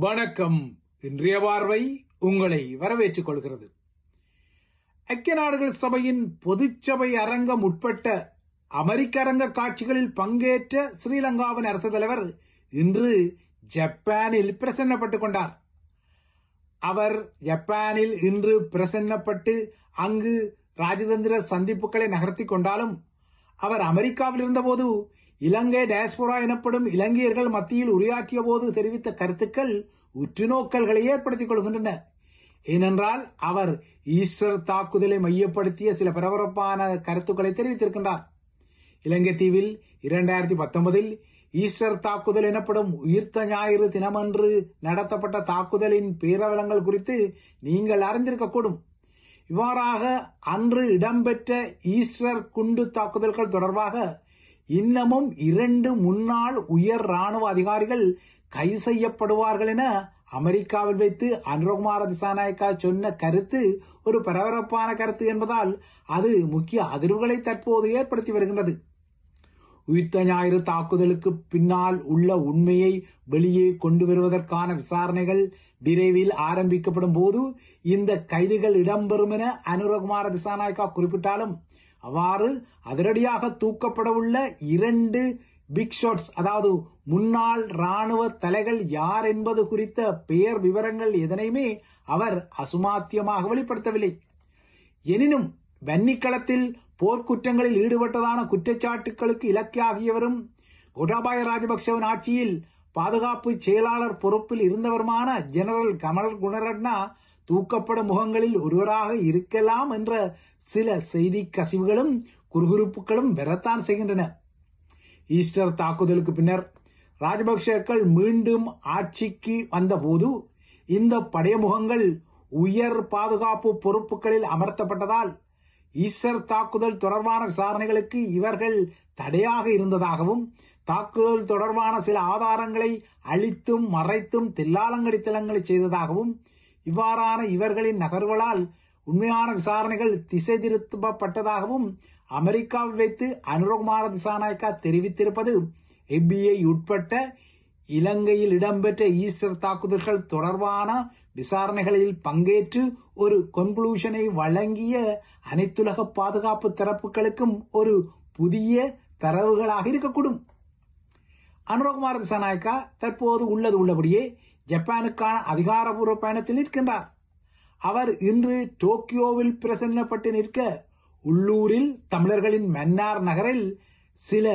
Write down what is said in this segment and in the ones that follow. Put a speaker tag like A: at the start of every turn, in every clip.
A: வணக்கம். இன்றைய பார்வை உங்களை வரவேற்றுக் கொள்கிறது. ஐக்கிய நாடுகள் சபையின் பொதுச்சபை அரங்கம் உட்பட்ட அமெரிக்க அரங்க காட்சிகளில் பங்கேற்ற ஸ்ரீலங்காவின் அரசு தலைவர் இன்று ஜப்பானில் பிரசன்னப்பட்டுக் கொண்டார். அவர் ஜப்பானில் இன்று பிரசன்னப்பட்டு அங்கு ராஜதந்திர சந்திப்புகளை நகர்த்தி கொண்டாலும் அவர் அமெரிக்காவில் இருந்தபோது இலங்கை டயஸ்போரா எனப்படும் இலங்கையர்கள் மத்தியில் உரையாற்றிய போது தெரிவித்த கருத்துக்கள் உற்றுநோக்கல்களை ஏற்படுத்திக் கொள்கின்றன. ஏனென்றால் அவர் ஈஸ்டர் தாக்குதலை மையப்படுத்திய சில பரபரப்பான கருத்துக்களை தெரிவித்திருக்கின்றார். இலங்கை தீவில் 2019 ஈஸ்டர் தாக்குதல் எனப்படும் உயிர்த்த ஞாயிறு தினமன்று நடத்தப்பட்ட தாக்குதலின் பேரவலங்கள் குறித்து நீங்கள் அறிந்திருக்கக்கூடும். இவ்வாறாக அன்று இடம்பெற்ற ஈஸ்டர் குண்டு தாக்குதல்கள் தொடர்பாக இன்னமும் 2 முன்னாள் உயர் ராணுவ அதிகாரிகள் கைது செய்யப்படுவார்கள் என அமெரிக்காவில் வைத்து அனுரகுமார திசாநாயக்கா சொன்ன கருத்து ஒரு பரபரப்பான கருத்து என்பதால் அது முக்கிய அதிர்வுகளை தற்போது ஏற்படுத்தி வருகின்றது. உயிர்த்த ஞாயிறு தாக்குதலுக்கு பின்னால் உள்ள உண்மையை வெளியே கொண்டு வருவதற்கான விசாரணைகள் விரைவில் ஆரம்பிக்கப்படும் போது இந்த கைதுகள் இடம்பெறும் என அனுரகுமார திசாநாயக்கா குறிப்பிட்டாலும் அவ்வாறு அதிரடியாக தூக்கப்பட உள்ள 2 பிக் ஷாட்ஸ், அதாவது முன்னாள் ராணுவ தலைகள் யார் என்பது குறித்த பெயர் விவரங்கள் எதனையுமே அவர் அசுமாத்தியமாக வெளிப்படுத்தவில்லை. எனினும் வன்னிக்களத்தில் போர்க்குற்றங்களில் ஈடுபட்டதான குற்றச்சாட்டுகளுக்கு இலக்காகியவரும் கோட்டாபாய ராஜபக்சவின் ஆட்சியில் பாதுகாப்பு செயலாளர் பொறுப்பில் இருந்தவருமான ஜெனரல் கமல் குணரட்னா தூக்கப்படும் முகங்களில் ஒருவராக இருக்கலாம் என்ற சில செய்தி கசிவுகளும் குறுகுறுப்புகளும் வரத்தான் செய்கின்றன. ஈஸ்டர் தாக்குதலுக்கு பின்னர் ராஜபக்சேக்கள் மீண்டும் ஆட்சிக்கு வந்தபோது இந்த படையமுகங்கள் உயர் பாதுகாப்பு பொறுப்புகளில் அமர்த்தப்பட்டதால் ஈஸ்டர் தாக்குதல் தொடர்பான விசாரணைகளுக்கு இவர்கள் தடையாக இருந்ததாகவும் தாக்குதல் தொடர்பான சில ஆதாரங்களை அழித்தும் மறைத்தும் தில்லாலங்கடித்தலங்களை செய்ததாகவும் இவ்வாறான இவர்களின் நகர்வுகளால் உண்மையான விசாரணைகள் திசை திருப்பப்பட்டதாகவும் அமெரிக்காவில் வைத்து அனுரகுமார திசாநாயக்கா தெரிவித்திருப்பது FBI உட்பட்ட இலங்கையில் இடம்பெற்ற ஈஸ்டர் தாக்குதல்கள் தொடர்பான விசாரணைகளில் பங்கேற்று ஒரு கன்க்ளூஷனை வழங்கிய அனைத்துலக பாதுகாப்பு தரப்புகளுக்கும் ஒரு புதிய தரவுகளாக இருக்கக்கூடும். அனுரகுமார திசாநாயக்கா தற்போது உள்ளபடியே ஜப்பானுக்கான அதிகாரப்பூர்வ பயணத்தில் நிற்கின்றார். அவர் இன்று டோக்கியோவில் பிரசன்னப்பட்டு நிற்க உள்ளூரில் தமிழர்களின் மன்னார் நகரில் சில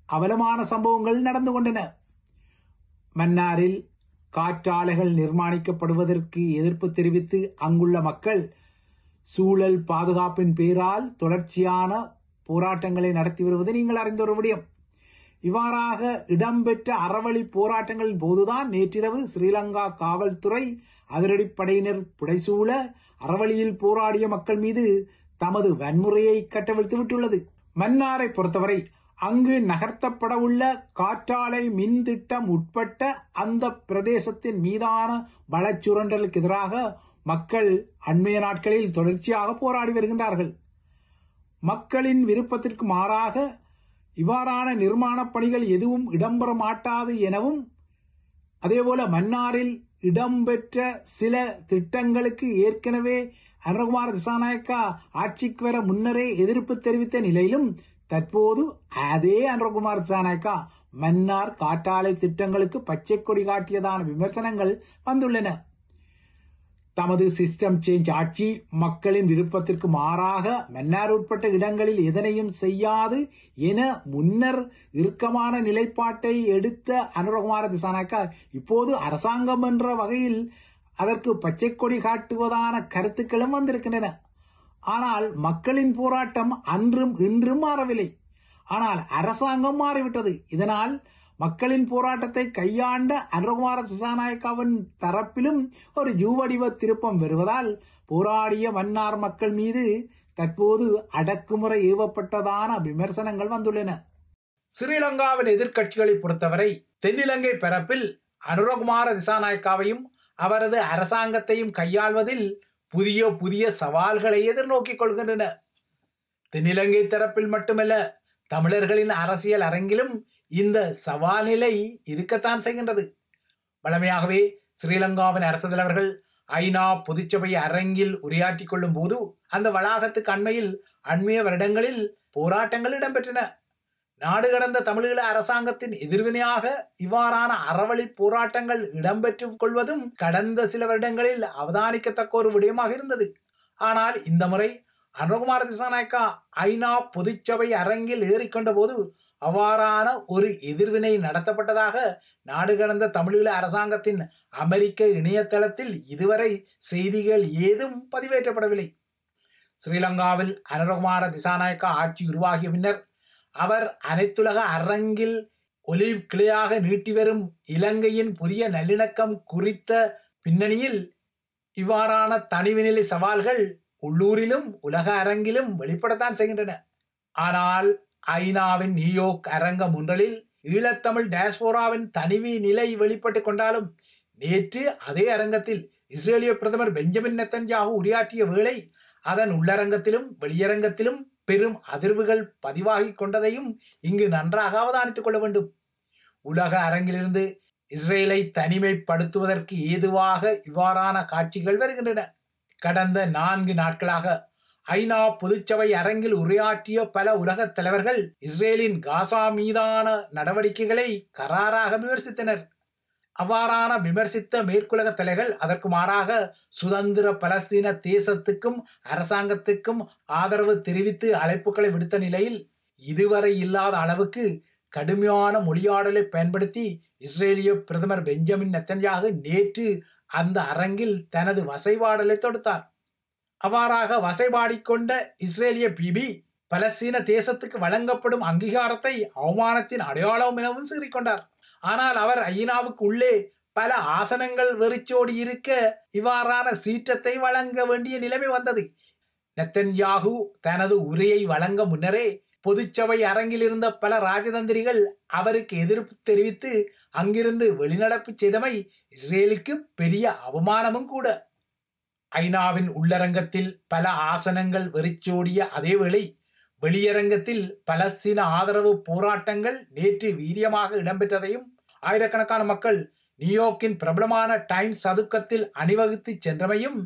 A: அவலமான சம்பவங்கள் நடந்து கொண்டன. மன்னாரில் காற்றாலைகள் நிர்மாணிக்கப்படுவதற்கு எதிர்ப்பு தெரிவித்து அங்குள்ள மக்கள் சூழல் பாதுகாப்பின் பேரால் தொடர்ச்சியான போராட்டங்களை நடத்தி வருவதை நீங்கள் அறிந்த ஒரு விடயம். இவ்வாறாக இடம்பெற்ற அறவழி போராட்டங்களின் போதுதான் நேற்றிரவு ஸ்ரீலங்கா காவல்துறை அதிரடிப்படையினர் புடைசூழ அறவழியில் போராடிய மக்கள் மீது தமது வன்முறையை கட்டவிழ்த்து விட்டுள்ளது. மன்னாரை பொறுத்தவரை அங்கு நகர்த்தப்பட உள்ள காற்றாலை மின் திட்டம் உட்பட்ட அந்த பிரதேசத்தின் மீதான வளச்சுரண்டலுக்கு எதிராக மக்கள் அண்மைய நாட்களில் தொடர்ச்சியாக போராடி வருகின்றார்கள். மக்களின் விருப்பத்திற்கு மாறாக இவ்வாறான நிர்மாண பணிகள் எதுவும் இடம்பெற மாட்டாது எனவும் அதேபோல மன்னாரில் இடம்பெற்ற சில திட்டங்களுக்கு ஏற்கனவே அனுரகுமார திசாநாயக்கா ஆட்சிக்கு வர முன்னரே எதிர்ப்பு தெரிவித்த நிலையிலும் தற்போது அதே அனுரகுமார திசாநாயக்கா மன்னார் காற்றாலை திட்டங்களுக்கு பச்சை கொடி காட்டியதான விமர்சனங்கள் வந்துள்ளன. தமது சிஸ்டம் சேஞ்ச் ஆட்சி மக்களின் விருப்பத்திற்கு மாறாக மன்னார் உட்பட்ட இடங்களில் எதனையும் செய்யாது என முன்னர் இறுக்கமான நிலைப்பாட்டை எடுத்த அனுரகுமார திசாநாயக்கா இப்போது அரசாங்கம் என்ற வகையில் அதற்கு பச்சை கொடி காட்டுவதான கருத்துக்களும் வந்திருக்கின்றன. ஆனால் மக்களின் போராட்டம் அன்றும் இன்றும் மாறவில்லை. ஆனால் அரசாங்கம் மாறிவிட்டது. இதனால் மக்களின் போராட்டத்தை கையாண்ட அனுரகுமார திசாநாயக்காவின் தரப்பிலும் ஒரு யூவடிவ திருப்பம் வருவதால் போராடிய மன்னார் மக்கள் மீது தற்போது அடக்குமுறை ஏவப்பட்டதான விமர்சனங்கள் வந்துள்ளன. ஸ்ரீலங்காவின் எதிர்க்கட்சிகளை பொறுத்தவரை தென்னிலங்கை பரப்பில் அனுரகுமார திசாநாயக்காவையும் அவரது அரசாங்கத்தையும் கையாள்வதில் புதிய சவால்களை எதிர்நோக்கிக் கொள்கின்றன. தென்னிலங்கை தரப்பில் மட்டுமல்ல, தமிழர்களின் அரசியல் அரங்கிலும் இந்த சவால் நிலை இருக்கத்தான் செய்கின்றது. வழமையாகவே ஸ்ரீலங்காவின் அரசு தலைவர்கள் ஐநா பொதுச்சபை அரங்கில் உரையாற்றிக் கொள்ளும் போது அந்த வளாகத்துக்கு அண்மைய வருடங்களில் போராட்டங்கள் இடம்பெற்றன. நாடு கடந்த தமிழீழ அரசாங்கத்தின் எதிர்வினையாக இவ்வாறான அறவழி போராட்டங்கள் இடம்பெற்றுக் கொள்வதும் கடந்த சில வருடங்களில் அவதானிக்கத்தக்க ஒரு விடயமாக இருந்தது. ஆனால் இந்த முறை அனுரகுமார திசாநாயக்கா ஐநா பொதுச்சபை அரங்கில் ஏறிக்கொண்ட போது அவ்வாறான ஒரு எதிர்வினை நடத்தப்பட்டதாக நாடு கடந்த தமிழீழ அரசாங்கத்தின் அமெரிக்க இணையதளத்தில் இதுவரை செய்திகள் ஏதும் பதிவேற்றப்படவில்லை. ஸ்ரீலங்காவில் அனுரகுமார திசாநாயக்கா ஆட்சி உருவாகிய பின்னர் அவர் அனைத்துலக அரங்கில் ஒலிவ் கிளையாக நீட்டி வரும் இலங்கையின் புதிய நல்லிணக்கம் குறித்த பின்னணியில் இவ்வாறான தனிவுநிலை சவால்கள் உள்ளூரிலும் உலக அரங்கிலும் வெளிப்படத்தான் செய்கின்றன. ஆனால் ஐநாவின் நியூயோர்க் அரங்கம் ஒன்றில் ஈழத்தமிழ் டயஸ்போராவின் தனிவி நிலை வெளிப்பட்டு கொண்டாலும் நேற்று அதே அரங்கத்தில் இஸ்ரேலிய பிரதமர் பெஞ்சமின் நெத்தன்யாகு உரையாற்றிய வேளை அதன் உள்ளரங்கத்திலும் வெளியரங்கத்திலும் பெரும் அதிர்வுகள் பதிவாகி கொண்டதையும் இங்கு நன்றாக அவதானித்துக் கொள்ள வேண்டும். உலக அரங்கிலிருந்து இஸ்ரேலை தனிமைப்படுத்துவதற்கு ஏதுவாக இவ்வாறான காட்சிகள் வருகின்றன. கடந்த 4 நாட்களாக ஐநா பொதுச்சபை அரங்கில் உரையாற்றிய பல உலக தலைவர்கள் இஸ்ரேலின் காசா மீதான நடவடிக்கைகளை கராராக விமர்சித்தனர். அவ்வாறான விமர்சித்த மேற்குலக தலைகள் அதற்கு மாறாக சுதந்திர பலஸ்தீன தேசத்துக்கும் அரசாங்கத்துக்கும் ஆதரவு தெரிவித்து அழைப்புகளை விடுத்த நிலையில் இதுவரை இல்லாத அளவுக்கு கடுமையான மொழியாடலை பயன்படுத்தி இஸ்ரேலிய பிரதமர் பெஞ்சமின் நெத்தன்யாகு நேற்று அந்த அரங்கில் தனது வசைபாடலை தொடுத்தார். அவ்வாறாக வசைபாடிக்கொண்ட இஸ்ரேலிய பிபி பலஸ்தீன தேசத்துக்கு வழங்கப்படும் அங்கீகாரத்தை அவமானத்தின் அடையாளம் எனவும் சீறிக்கொண்டார். ஆனால் அவர் ஐநாவுக்கு உள்ளே பல ஆசனங்கள் வெறிச்சோடி இருக்க இவ்வாறான சீற்றத்தை வழங்க வேண்டிய நிலைமை வந்தது. நெத்தன்யாகு தனது உரையை வழங்க முன்னரே பொதுச்சபை அரங்கில் இருந்த பல ராஜதந்திரிகள் அவருக்கு எதிர்ப்பு தெரிவித்து அங்கிருந்து வெளிநடப்பு செய்தமை இஸ்ரேலுக்கு பெரிய அவமானமும் கூட. ஐநாவின் உள்ளரங்கத்தில் பல ஆசனங்கள் வெறிச்சோடிய அதேவேளை வெளியரங்கத்தில் பலஸ்தீன ஆதரவு போராட்டங்கள் நேற்று வீரியமாக இடம்பெற்றதையும் ஆயிரக்கணக்கான மக்கள் நியூயோர்க்கின் பிரபலமான டைம்ஸ் சதுக்கத்தில் அணிவகுத்து சென்றமையும்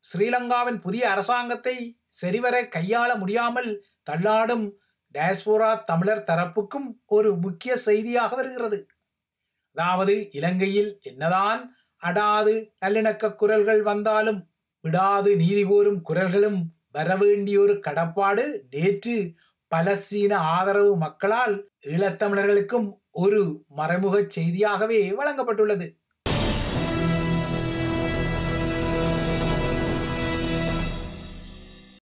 A: ஸ்ரீலங்காவின் புதிய அரசாங்கத்தை சரிவர கையாள முடியாமல் தள்ளாடும் டயஸ்போரா தமிழர் தரப்புக்கும் ஒரு முக்கிய செய்தியாக வருகிறது. அதாவது இலங்கையில் என்னதான் அடாது நல்லிணக்க குரல்கள் வந்தாலும் விடாது நீதி கோரும் குரல்களும் வரவேண்டிய ஒரு கடப்பாடு நேற்று பலஸ்தீன ஆதரவு மக்களால் ஈழத்தமிழர்களுக்கும் ஒரு மறைமுக செய்தியாகவே வழங்கப்பட்டுள்ளது.